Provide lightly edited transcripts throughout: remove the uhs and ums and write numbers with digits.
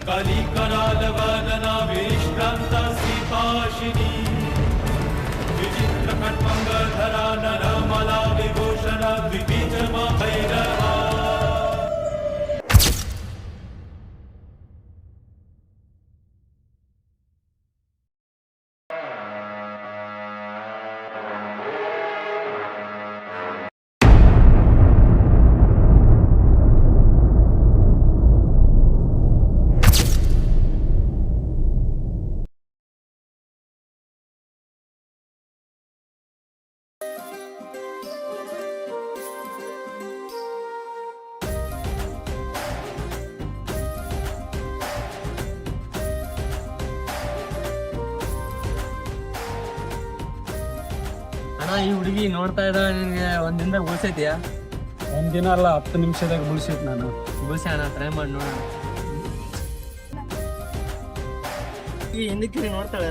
कलिकरालवदना विश्रान्ता श्रीपाशिनी विचित्रखड्मङ्गलधरा नरमला विभूषण द्विबीजमा भैरवा. ಈ ಹುಡುಗಿ ನೋಡ್ತಾ ಇದ್ದ ನಿನ್ಗೆ ಒಂದಿನದಾಗ ಉಳಿಸೈತಿಯಾ? ಒಂದಿನ ಅಲ್ಲ 10 ನಿಮಿಷದಾಗ ಮುಗಿಸೈತಿ. ನಾನು ಉಳಿಸೋಣ, ಟ್ರೈ ಮಾಡಿ ನೋಡೋಣ. ಈ ಹಿಂದಕ್ಕೆ ನೋಡ್ತಾಳೆ,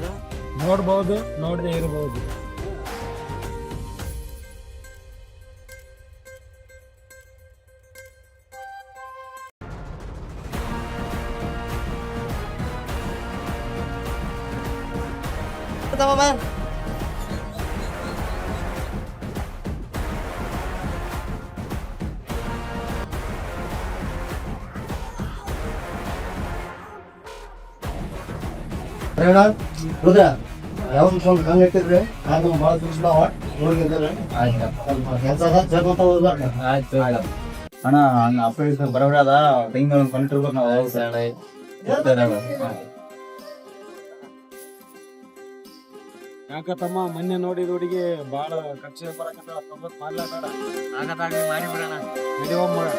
ನೋಡ್ಬೋದು, ನೋಡದೆ ಇರಬಹುದು. ರುದ್ರ ಯಾವ ಒಂದು ಹಂಗೆ ಇಟ್ಟಿದ್ರಿ ಅದು ಭಾಳ ದಿವಸ ನೋಡಿದ್ರೆ ಅಣ್ಣ ಹಂಗ ಅಪ್ಪ ಬರೋಬ್ರ ಅದ ಟೈಮ್ ಒಂದು ಕೊಂಡಿರ್ಬೇಕು ನಾವು. ಯಾಕತ್ತಮ್ಮ ಮೊನ್ನೆ ನೋಡಿದ ಹುಡುಗಿ ಭಾಳ ಖರ್ಚು ಬರಕತ್ತ 90 ಮಾಡ್ಲಾಟ ಆಗತ್ತಾಗಿ ಮಾಡಿ ಬಿಡೋಣ. ನಡೆಯುವ ಮಗ.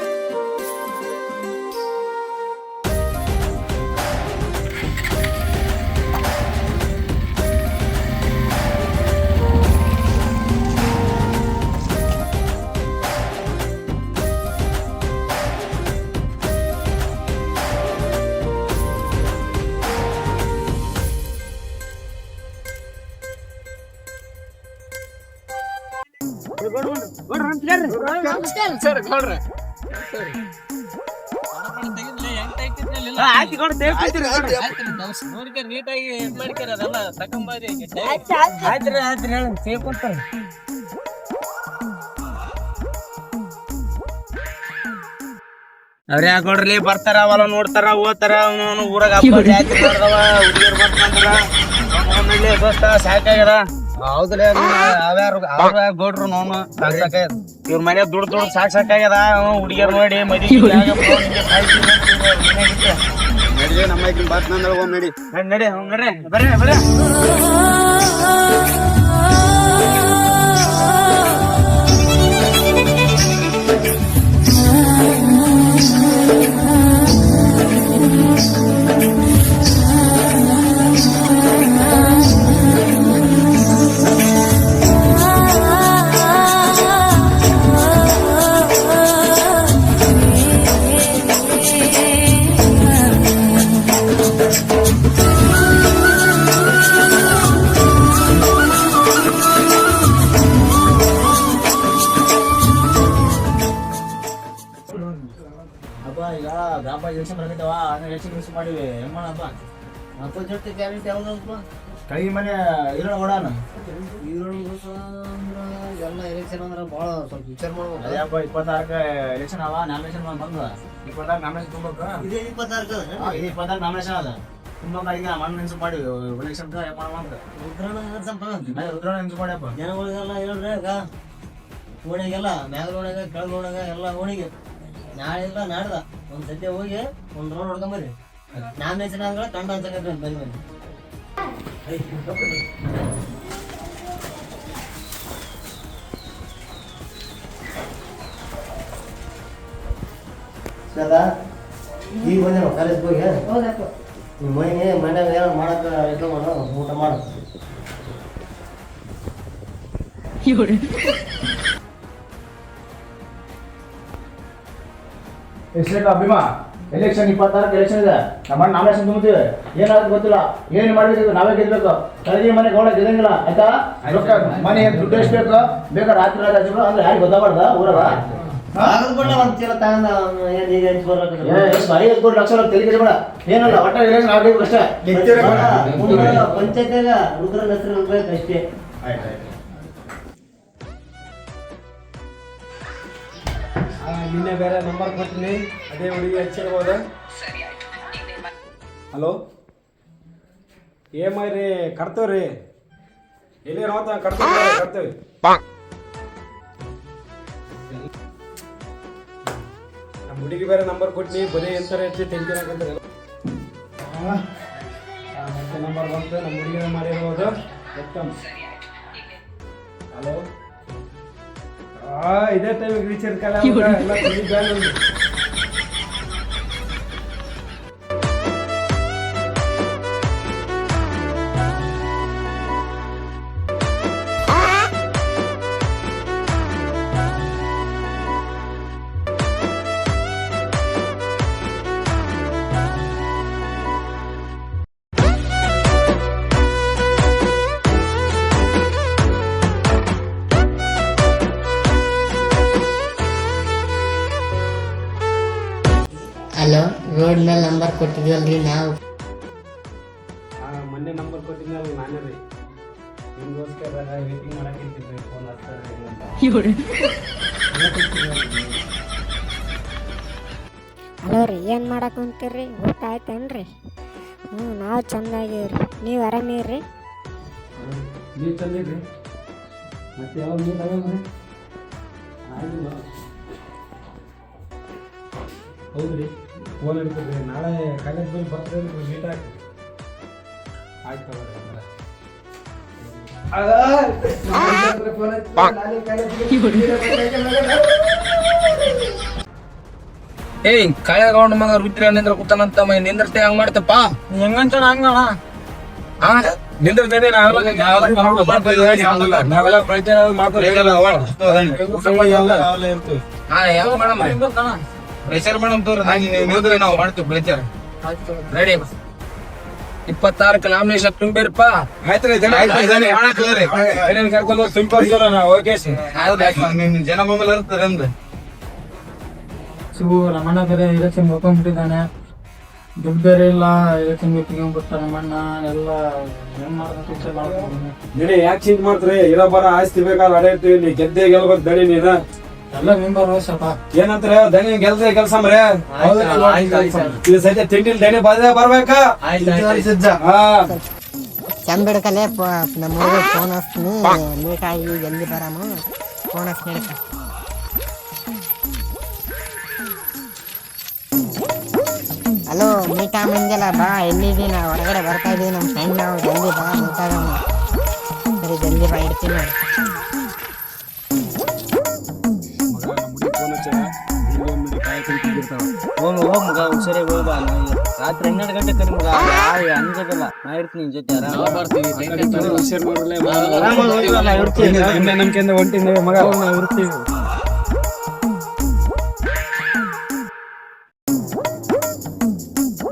ನೀಟಾಗಿ ಇದ್ ಮಾಡ್ಕ್ಯಾರ ಅದೆಲ್ಲ ತಕೊಂಬಾರಿ. ಅವ್ರ ಯಾಕೆ ನೋಡ್ರಿ ಬರ್ತಾರ ಅವಲ್ಲ ನೋಡ್ತಾರ ಓದ್ತಾರ ಅವನು ಊರಾಗ ಹುಡುಗಿಯರ್ ಬರ್ತಾರ ದೋಸ್ತ ಸಾಕಾಗ್ಯದ. ಹೌದಲೇ ಅವ್ರ ಗೋಡ್ರು ನೋನು ಸಾಕಾಗ್ಯದ. ಇವ್ರ ಮನೆ ದುಡ್ಡು ಸಾಕಾಗ್ಯದ. ಹುಡುಗಿಯರ್ ನೋಡಿ ಮದುವೆ ನಡಿ ನಮ್ಮ ಬಾತ್ ನಡಿ ನಡಿ ನಡ್ರಿ ಬರ್ರಿ ಬರ್ರಿ. ಗ್ರಾಮ ಎಲೆಕ್ಷನ್ ಬರಕತ್ತವ, ಎಲೆಕ್ಷನ್ ಮಿಸ್ ಮಾಡಿವಿ. ಹೆಂಗ್ ಮಾಡಪ್ಪ? ಕೈ ಮನೆ ಇರೋಣ ಓಡಾನ ಎಲ್ಲ ಎಲೆಕ್ಷನ್ ಅಂದ್ರೆ ಭಾಳ ಸ್ವಲ್ಪ ವಿಚಾರ ಮಾಡ್ಬೇಕು. ಅಯ್ಯಪ್ಪ 26ಕ್ಕೆ ಎಲೆಕ್ಷನ್ ಅವ, ನಾಮಿನೇಷನ್ ಬಂದ 26 ನಾಮಿನೇಷನ್ ತುಂಬಕ್ಕ. ಇದೇ 26 ಇದು 26 ನಾಮಿನೇಷನ್ ಅದ ತುಂಬಕ್ಕ. ಈಗ ಮಣ್ಣು ನಿನ್ಸು ಮಾಡಿವಿ ಎಲೆಕ್ಷನ್ ಉದ್ರಾಣ ನಿನ್ಸು ಮಾಡ್ಯಪ್ಪ. ಜನಗಳಿಗೆಲ್ಲ ಹೇಳ್ರಿ ಈಗ ಓಣಿಗೆಲ್ಲ ಮ್ಯಾಗ ಓಣ್ಯಾಗ ಕೆಳಗ ಓಣ್ಯಾಗ ಎಲ್ಲ ಓಣಿಗೆ ನಾಳೆ ಇಲ್ಲ ನಾಡ್ದ ಒಂದ್ ಸದ್ಯ ಹೋಗಿ ಒಂದ್ ರೋಡ್ ಹೊಡ್ಕೊಂಬರ್ರಿ. ನಾಮಿನೇಷನ್ ಆದ್ಮೇಲೆ ಕಂಡ ಅನ್ಸಕತ್ರಿ ಬರಿ ಬನ್ನಿ. ಈಗ ಬಂದೆ ನಾವು ಕಾಲೇಜ್ಗೆ ಹೋಗಿ ನಿಮ್ಮ ಮನ್ಯಾಗ ಏನೋ ಮಾಡಕ್ಕೆ ಇಟ್ಕೊಂಡು ಊಟ ಮಾಡು. ಎಷ್ಟು ಅಭಿಮಾ ಎಲೆಕ್ಷನ್ 26 ಎಲೆಕ್ಷನ್ ಇದೆ. ನಮ್ಮ ನಾಮಿನೇಷನ್ ತುಂಬ್ತೀವಿ. ಏನಾದ್ರು ಗೊತ್ತಿಲ್ಲ. ಏನು ಮಾಡಿದ್ರೆ ನಾವೇ ಗೆಲ್ಬೇಕು. ಕಳೆದಿ ಮನೆ ಗೌಡ ಗೆಲ್ಲಂಗಿಲ್ಲ ಆಯ್ತಾ. ರೊಕ್ಕ ಮನೆ ದುಡ್ಡು ಎಷ್ಟು ಬೇಕು ಬೇಕಾ ರಾತ್ರಿ ಹಚ್ಚಿಬಿಡು ಅಂದ್ರೆ ಯಾರಿಗೆ ಗೊತ್ತಾಗ್ಬಾರ್ದ ಊರಾಗ. ಒಂದ್ ಚೀಲ ತಗೊಂಡ ಏನ್ ಈಗ ಹಚ್ಕೊಡ್ಬೇಕು 5 ಲಕ್ಷ ತೆಲಿಗೆ ಬೇಡ ಏನಲ್ಲ ಒಟ್ಟ ಎಲೆಕ್ಷನ್ ಆಗ್ಬೇಕು ಅಷ್ಟೇ. ಪಂಚಾಯತ್ಯಾಗ ರುದ್ರನ ಹೆಸರು ಅನ್ಬೇಕು ಅಷ್ಟೇ. ನಿನ್ನೆ ಬೇರೆ ನಂಬರ್ ಕೊಡ್ತೀನಿ, ಅದೇ ಹುಡುಗಿ ಹಚ್ಚಿರ್ಬೋದು. ಹಲೋ ಏಮೈ ರೀ ಕಟ್ತೇವ್ರಿ, ಎಲ್ಲಿ ನೋತ ಕಟ್ತೇವಿ. ನಮ್ಮ ಹುಡುಗಿ ಬೇರೆ ನಂಬರ್ ಕೊಟ್ಟಿನಿ, ಬರೀ ಎಂತಾರೆ ಹೆಚ್ಚಿ ಟೆನ್ಷನ್ ಹಾಕಂತಾರೆ. ಮತ್ತೆ ನಂಬರ್ ಬಂತು, ನಮ್ಮ ಹುಡುಗಿನ ಮಾಡಿರ್ಬೋದು. ಹಲೋ ಇದೇ ಟೈಮಿಗೆ ರೀಚಾರ್ಜ್ ಕಾಲ ಎಲ್ಲ ಹಲೋ, ರೋಡ್ ಮೇಲೆ ನಂಬರ್ ಕೊಟ್ಟಿದ್ವಲ್ರಿ ನಾವು. ಮೊನ್ನೆ ನಂಬರ್ ಕೊಟ್ಟಿದ್ನಲ್ಲ ನಾನೇ ರೀ, ನಿಮ್ಗೋಸ್ಕರ ವೇಟಿಂಗ್ ಮಾಡಕ್ಕಿರ್ತೀವಿ ಫೋನ್ ಹಚ್ತಾರೆ. ಹಲೋ ರೀ, ಏನು ಮಾಡಕ್ಕೆ ಹೊಂತೀರಿ? ಊಟ ಆಯ್ತೇನ್ರಿ? ನಾವು ಚಂದಾಗಿವ್ರಿ, ನೀವು ಆರಾಮಿರಿ? ನೀವು ತಂದಿದ್ರಿ ಮತ್ತೆ ಯಾವಾಗ ನೀವು ತಗೊಂಡ್ರಿ? ಹೌದ್ರಿ, ಫೋನ್ ಇರ್ತದೆ. ನಾಳೆ ಕಾಲೇಜ್ ಬಂದು ಬರ್ತಾರೆ, ಮೀಟ್ ಹಾಕಿ. ಆಯ್ತು ತಗೋರಿ. ಏಯ್ ಕಾಯಗೌಂಡ ಮಗ ರುದ್ರ ನಿಂದ್ರ ಕೂತಾನಂತ ನಿಂದ್ರತೆ ಹಂಗ್ ಮಾಡ್ತಪ್ಪ. ಹೆಂಗಂತ ಹಂಗಣ ನಿಂದ್ರತೆ ನಾವೆಲ್ಲ ಪ್ರಯತ್ನ ಹೆಂಗ್ ಮಾಡಮ್ಮ ಪ್ರೆಷರ್ ಮಾಡಮ್ ತೋರಿ, ನಾವು ಮಾಡ್ತೀವಿ ಪ್ರೆಷರ್. Ready 26 nomination ತುಂಬಿರಪ್ಪ. ಕರ್ಕೊಂಡು ಸಿಂಪಲ್ ಓಕೆ ಜನ ಮೊಬೈಲ್ ಇರ್ತದೆ ಅಂದ ಶಿವು ರಮಣ್ಣ ಬೇರೆ ಎಲೆಕ್ಷನ್ ಹೋಗ್ಕೊಂಡ್ಬಿಟ್ಟಿದ್ದಾನೆ. ದುಡ್ಡು ಬೇರೆ ಇಲ್ಲ, ಎಲೆಕ್ಷನ್ ಬಿಟ್ಕೊಂಡ್ಬಿಡ್ತ ರಮಣ್ಣ. ಎಲ್ಲ ಏನ್ ಮಾಡ್ಬೇಕು ನಡಿ, ಯಾಕೆ ಚಿಂತೆ ಮಾಡ್ತೀರಿ? ಇರೋ ಬರ ಆಸ್ತಿ ಬೇಕಾದ್ರೆ ಅಡೇರ್ತೀವಿ. ನೀ ಗೆದ್ದೆ ಗೆಲ್ಬೇಕು ದಣಿ ನೀನು. ಎಲ್ಲ ಮೆಂಬರ್ ಸ್ವಲ್ಪ ಏನಂತಾರೆ ದಣಿ ಕೆಲಸ ಮರೆ ಇದು ಸದ್ಯ ತಿಂಡಿಲ್ ದಣಿ ಬರ್ಬೇಕಾ? ಚಂದ ಬಿಡ್ಕಲೆ ನಮ್ಮ ಹುಡುಗ ಫೋನ್ ಹಚ್ತೀನಿ, ಲೇಟ್ ಆಗಿ ಜಲ್ದಿ ಬರಾಮ. ಫೋನ್ ಹಚ್ಚಿ ನಡೀತ. ಹಲೋ, ಮೀಟ್ ಆಗಂಗಿಲ್ಲ ಬಾ. ಎಲ್ಲಿದ್ದೀವಿ? ನಾವು ಹೊರಗಡೆ ಬರ್ತಾ ಇದೀವಿ, ನಮ್ಮ ಫ್ರೆಂಡ್ ನಾವು. ಜಲ್ದಿ ಬಾ, ಮೀಟ್ ಆಗೋಣ. ಸರಿ, ಜಲ್ದಿ ಬಾ, ಇಡ್ತೀನಿ ನೋಡಿ. ಹೋಗ್ ಮಗ, ಹುಷಾರಿ ಹೋಗ. ರಾತ್ರಿ 12 ಗಂಟೆ ಕರಿ ಮಗ, ಅಂಜದಿಲ್ಲ. ನಾ ಇರ್ತೀನಿ ನಿನ್ ಜೊತೆ ಆರಾಮ ಬರ್ತೀವಿ. ನಂಬಿಕೆಯಿಂದ ಹೊಂಟಿದ್ವಿ ಮಗ, ನಾವು ಇರ್ತೀವಿ.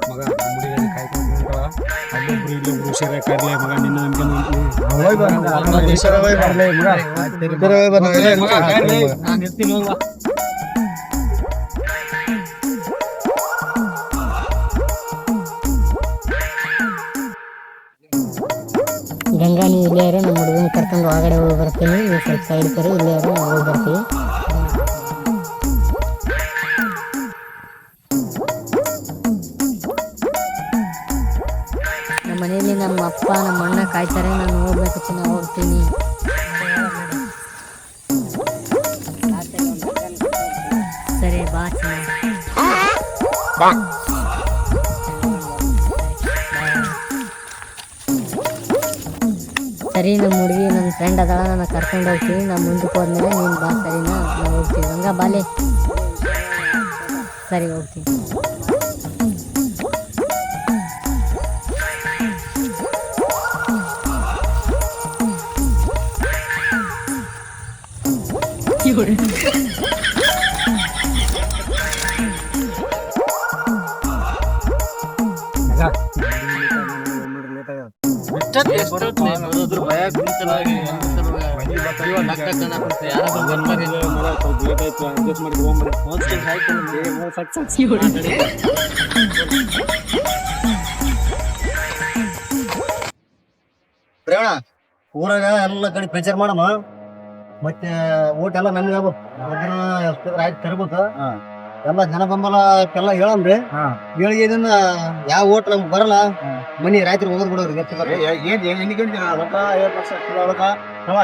ಮಗ ಮುಡಿಯಲ್ಲಿ ಕಾಯ್ಕೊಂಡು ಅಲ್ಲೊಬ್ರು ಇಲ್ಲೊಬ್ರು ಹುಷಾರಾಗಿ ಕರ್ಲೆ ಮಗ. ನಿನ್ನ ನಾನು ಇರ್ತೀನಿ ಹೋಗುವ. ಗಂಗಾ, ನೀವು ಇಲ್ಲೇ ಇರೋ, ನಮ್ಮ ಹುಡುಗನ ಕರ್ಕೊಂಡು ಹೊರಗಡೆ ಹೋಗಿ ಬರ್ತೀನಿ. ನೀವು ಸ್ವಲ್ಪ ಸೈಡ್ ಕರಿ, ಇಲ್ಲೇ ಇರೋ, ಹೋಗಿ ಬರ್ತೀವಿ. ನಮ್ಮ ಮನೆಯಲ್ಲಿ ನಮ್ಮ ಅಪ್ಪ ನಮ್ಮ ಅಣ್ಣ ಕಾಯ್ತಾರೆ. ನಾನು ಹೋಗ್ಬೇಕು, ಚೆನ್ನಾಗಿ ಹೋಗ್ತೀನಿ. ಸರಿ, ಬಾ ಚೆನ್ನಾಗಿ. ಸರಿ, ನಮ್ಮ ಹುಡುಗಿ ನನ್ನ ಫ್ರೆಂಡ್ ಅದಾಳ, ನಾನು ಕರ್ಕೊಂಡು ಹೋಗ್ತೀನಿ. ನಾನು ಮುಂದಕ್ಕೆ ಹೋದ್ಮೇಲೆ ನೀನು ಬಾ, ಸರಿನಾ? ನಾವು ಹೋಗ್ತೀವಿ. ಹಂಗ ಬಾಲೆ. ಸರಿ, ಹೋಗ್ತೀನಿ. ಬರೋದ್ರ ಭಯ ಕುಂತಲ್ಲ ಸ್ವಲ್ಪ ಲೇಟ್ ಆಯ್ತು ಅಡ್ಜಸ್ಟ್ ಮಾಡಿ ಪ್ರೇಮ ಊರಾಗ ಎಲ್ಲ ಕಡೆ ಪ್ರಚಾರ ಮಾಡಮ್ಮ ಮತ್ತೆ ಓಟ್ ಎಲ್ಲ ನಮ್ಗೆ ಆಯ್ತು ತರ್ಬೇಕು ಎಲ್ಲ ಜನ ಬೆಂಬಲಕ್ಕೆಲ್ಲ ಹೇಳಮ್ರಿ ಹೇಳಿದಿಂದ ಯಾವ ಓಟ್ ನಮ್ಗೆ ಬರಲ್ಲ ಮನಿ ರಾತ್ರಿ ಹೋಗೋದ್ ಬಿಡೋರಿ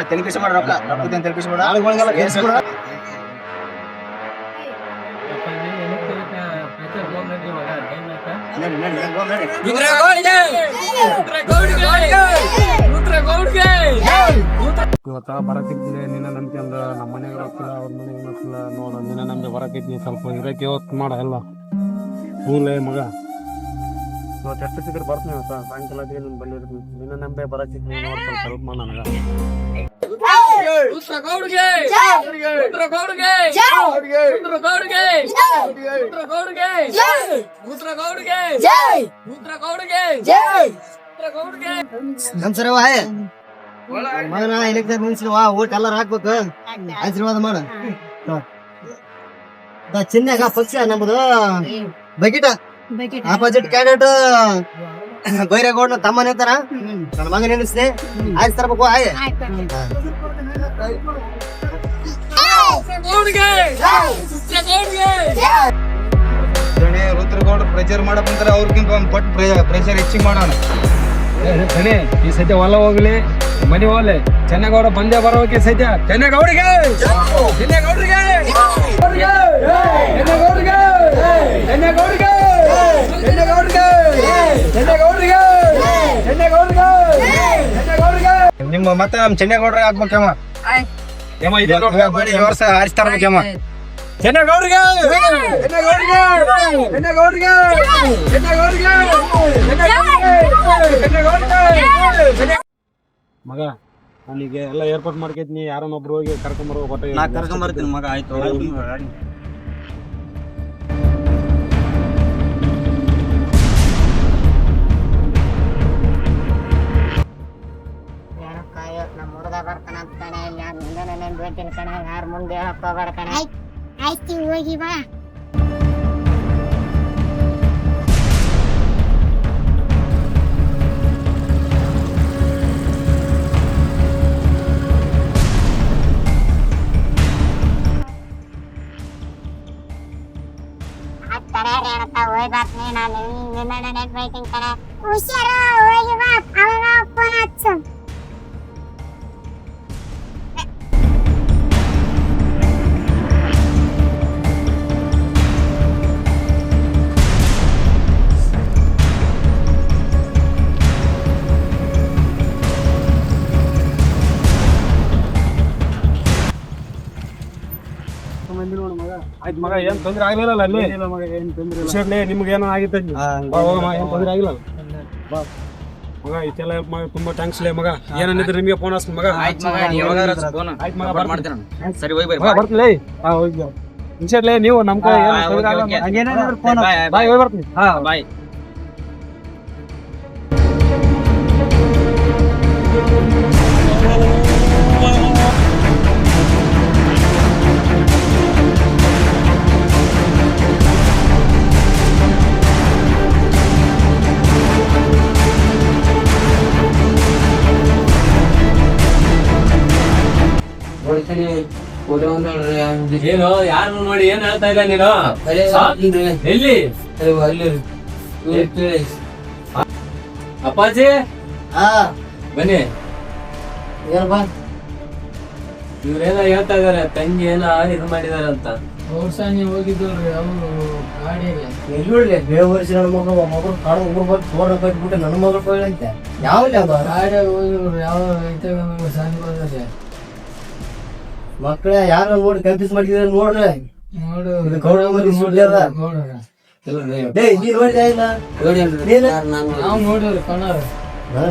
ತೆಲಿಪಿಸಿ ಮಾಡ ರೊಕ್ಕ ತೆಲಿಪಿಸಿ ಮಾಡ ಆಳುಗಳಿಗೆಲ್ಲ ಇವತ್ತ ಬರಕೈತಿ ನಿನ್ನ ನಂಬಿಕೆ ಅಂದ್ರ ನಮ್ಮ ಮನೆಗೆ ಹೋಗ್ತಿಲ್ಲ ಅವ್ರ ಮನೆಗೆ ಹೋಗ್ತಿಲ್ಲ ನೋಡ ನಿನ್ನ ನಂಬಿ ಬರಕೈತಿ ಸ್ವಲ್ಪ ಇರಕ್ಕೆ ಹೊತ್ತು ಮಾಡ ಎಲ್ಲ ಹೂಲೇ ಮಗ ಇವತ್ತು ಎಷ್ಟು ಸಿಕ್ಕರೆ ಬರ್ತೀನಿ ಇವತ್ತ ಸಾಯಂಕಾಲ ನೀನು ಬಂದಿರ್ತೀನಿ ನಿನ್ನ ನಂಬಿ ಬರಕೈತಿ ನೋಡ್ ಸ್ವಲ್ಪ ಹೆಲ್ಪ್ ಮಾಡ ನನಗ ನಮ್ಸರವ ಮಗನ ಎಲೆಕ್ಷನ್ ನಿಲ್ಸಿವ ಓಟ್ ಎಲ್ಲಾರ ಹಾಕ್ಬೇಕು ಆಶೀರ್ವಾದ ಮಾಡ ಚಿನ್ನಾಗ ಪಕ್ಷ ನಮ್ದು ಬಕೆಟ್ ಆಪೋಸಿಟ್ ಕ್ಯಾಂಡಿಡೇಟ್ ಬೈರೇಗೌಡ ತಮ್ಮನ ಇರ್ತಾರ ನನ್ನ ಮಗನ ನಿಲ್ಲಿಸ್ದೆ ಆಯ್ತು ತರಬೇಕು ಆಯ್ ರುದ್ರಗೌಡ ಪ್ರೆಷರ್ ಮಾಡಕ್ ಅಂತಾರೆ ಅವ್ರಿಗಿಂತ ಒಂದ್ ಪಟ್ಟು ಪ್ರೆಷರ್ ಹೆಚ್ಚಿಗೆ ಮಾಡೋಣ ಈ ಸದ್ಯ ಹೊಲ ಹೋಗ್ಲಿ ಮನಿ ಹೋಗ್ಲಿ ಚೆನ್ನಗೌಡ ಬಂದೇ ಬರೋಕೆ ಸದ್ಯ ಚೆನ್ನಗೌಡಿಗೆ ಚೆನ್ನಗೌಡ್ರಿಗೆ ಚೆನ್ನಗೌಡ್ರಿಗೆ ಚೆನ್ನಗೌಡ್ರಿಗೆ ಚೆನ್ನಗೌಡ್ರಿಗೆ ಚೆನ್ನಗೌಡ್ರಿಗೆ ಚೆನ್ನಗೌಡ್ರಿಗೆ ಚೆನ್ನಗೌಡ್ರಿಗೆ ನಿಮ್ಮ ಮತ್ತೆ ನಮ್ ಚೆನ್ನಗೌಡ್ರೆ ಆಗ್ಬೇಕಮ್ಮ ವರ್ಷ ಆರಿಸ್ತಾ ಇರ್ಬೇಕಮ್ಮ ಚೆನ್ನಗೌಡ್ರಿಗೆ ಚೆನ್ನಗೌಡ್ರಿಗೆ ಚೆನ್ನಗೌಡ್ರಿಗೆ ಚೆನ್ನಗೌಡ್ರಿಗೆ ಮಗ ನನಗೆ ಎಲ್ಲ ಏರ್ಪಾಟ್ ಮಾಡ್ಕೈತಿ ಯಾರನ್ನೊಬ್ರು ಹೋಗಿ ಕರ್ಕೊಂಬರೋ ಹೊಟ್ಟೆ ನಾ ಕರ್ಕೊಂಬರ್ತೀನಿ ಮಗ ಆಯ್ತು ನಮ್ಮ ಹುಡುಗ ಬರ್ತಾನ ಅಂತ ಕಣೆ ಯಾರು ಮುಂದೆ ನೆನ್ ಬೇಡ್ತೀನಿ ಕಣೆ ಯಾರು ಮುಂದೆ ಹೇಳಕ್ ಹೋಗ್ಬೇಡ ಕಣೆ ಆಯ್ತು ಹೋಗಿ ಬಾ ಹೋಗಿ ಬರ್ತೀನಿ ನಾನು ನಿನ್ನ ನೆನ್ ಬೇಡ್ತೀನಿ ಕಣೆ ಹುಷಾರು ಹೋಗಿ ಬಾ ಅವಾಗ ಫೋನ್ ಹಚ್ಚು ಆಯ್ತು ಮಗ ಏನ್ ತೊಂದ್ರೆ ಆಗ್ಲಿಲ್ಲ ಅಲ್ಲಿ ಹುಷಾರ್ಲಿ ನಿಮ್ಗೆ ಏನೋ ಆಗಿತ್ತು ಏನ್ ತೊಂದ್ರೆ ಆಗಿಲ್ಲ ಮಗ ಇಷ್ಟೆಲ್ಲ ಹೆಲ್ಪ್ ಮಾಡಿ ತುಂಬಾ ಥ್ಯಾಂಕ್ಸ್ ಲೇ ಮಗ ಏನಂದಿದ್ರೆ ನಿಮಗೆ ಫೋನ್ ಹಚ್ತೀನಿ ಮಗ ಆಯ್ತು ಮಗ ಸರಿ ಹೋಗಿ ಬರ್ತೀನಿ ಹೋಗಿ ಹುಷಾರ್ಲಿ ನೀವು ನಮ್ ಕೈ ಬಾಯ್ ಹೋಗಿ ಬರ್ತೀನಿ ಬಾಯ್ ಏನು ಯಾರು ನೋಡಿ ಏನ್ ಹೇಳ್ತಾ ಇಲ್ಲ ನೀನು ಎಲ್ಲಿ ಅಪ್ಪಾಜಿ ಬನ್ನಿ ಏನಪ್ಪಾ ಇವ್ರೇನೋ ಹೇಳ್ತಾ ಇದಾರೆ ತಂಗಿ ಏನೋ ಇದು ಮಾಡಿದಾರೆ ಅಂತ ನೀವು ಹೋಗಿದ್ದಲ್ರಿ ಅವರು ಗಾಡಿಯಲ್ಲಿ ಎಲ್ಲಿ ಬೇವರ್ಸಿ ನನ್ನ ಮಗಳು ಕಾಡು ಒಬ್ಬರು ಬಂದು ಫೋನ್ ಕಟ್ಬಿಟ್ಟು ನನ್ನ ಮಗಳು ಕೊಯ್ಲಂತೆ ಯಾವ್ದು ಅದು ಗಾಡಿಯಾಗ ಹೋಗಿದ್ರು ಯಾವ ಐತೆ ಸಾಂಗ್ ಬಂದ್ರೆ ಮಕ್ಕಳೇ ಯಾರು ನೋಡಿ ಕನ್ಫ್ಯೂಸ್ ಮಾಡಿದ್ರೆ ನೋಡ್ರಿ ನೋಡು ಇದು ಗೌಡ ಮರಿ ಸುಳ್ಳ್ಯದ. ನೀ ನೋಡಿದ ಇಲ್ಲ ನಾವು ನೋಡಿವ್ರಿ ಕಣ್ಣಾರ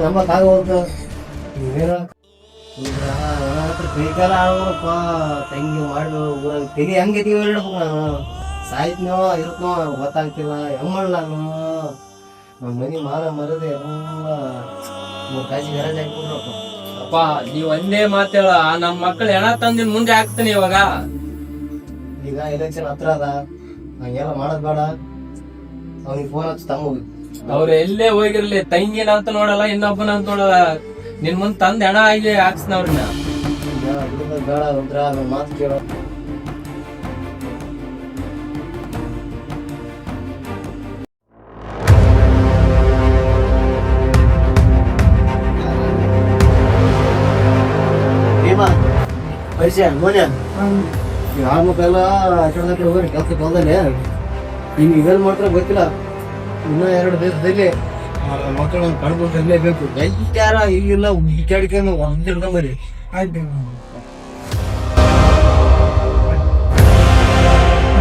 ನಮ್ಮ ಕಾಗ ಹೋಗ್ತ ನೀವೇನ ಕೈಕಾಲ ಆಡೋಪ್ಪ ತಂಗಿ ಮಾಡಿ ಊರಾಗ ತೆಗಿ ಹೆಂಗೈತಿ ಹೇಳ್ಬೇಕು ನಾನು ಸಾಯ್ತನೋ ಇರುತ್ತನೋ ಗೊತ್ತಾಗ್ತಿಲ್ಲ ಹೆಂಗ್ ಮಾಡ್ಲ ನಾನು ನಮ್ಮ ಮನೆ ಮಾನ ಮರದೆ ಎಲ್ಲ ಮೂರ್ ಕಾಯಿಸಿ ಗರಾಜ್ ಹಾಕ್ಬಿಡ್ರಪ್ಪ. ಅಪ್ಪ ನೀವ್ ಒಂದೇ ಮಾತೇಳ ನಮ್ ಮಕ್ಳು ಹೆಣ ತಂದಿನ್ ಮುಂದೆ ಹಾಕ್ತೀನಿ ಇವಾಗ. ಈಗ ಎಲೆಕ್ಷನ್ ಹತ್ರ ಅದ, ಹಂಗೆಲ್ಲ ಮಾಡೋದ್ ಬೇಡ. ಅವ್ನಿಗೆ ಫೋನ್ ಹಚ್ಚಿ ತಮ್ಮ ಅವ್ರು ಎಲ್ಲೇ ಹೋಗಿರ್ಲಿ ತಂಗಿನ ಅಂತ ನೋಡಲ್ಲ, ಇನ್ನೊಬ್ಬನ ಅಂತ ನೋಡಲ್ಲ. ನಿನ್ ಮುಂದ್ ತಂದ್ ಹೆಣ ಆಗಿ ಹಾಕ್ಸ್ನ ಅವ್ರನ್ನ. ಬೇಡ ಒಂಥರ ನನ್ನ ಮಾತು ಕೇಳೋ. ಪರಿಚಯ ನೋಡಿ ಯಾರ ಮಕ್ಕಳೆಲ್ಲ ಆಚರಣೆ ಹೋಗ್ರಿ ಕೆಲ್ಸಕ್ಕೆ ಹೊಲದಲ್ಲಿ. ಹಿಂಗೆ ಇವೆಲ್ಲ ಮಾಡ್ತಾರೆ ಗೊತ್ತಿಲ್ಲ. ಇನ್ನೂ 2 ದಿವಸದಲ್ಲಿ ಮಕ್ಕಳು ಕಣ್ಕೊಂಡು ಇರಲೇಬೇಕು. ಯಾರ ಈಗಿಲ್ಲ ಹುಡುಕಾಡಿಕೊಂಡು ಒಂದು ಹಿಡ್ಕೊಂಬರಿ. ಆಯ್ತು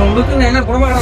ಹುಡುಕನ ಏನ ಕೊಡ್ಬೇಡ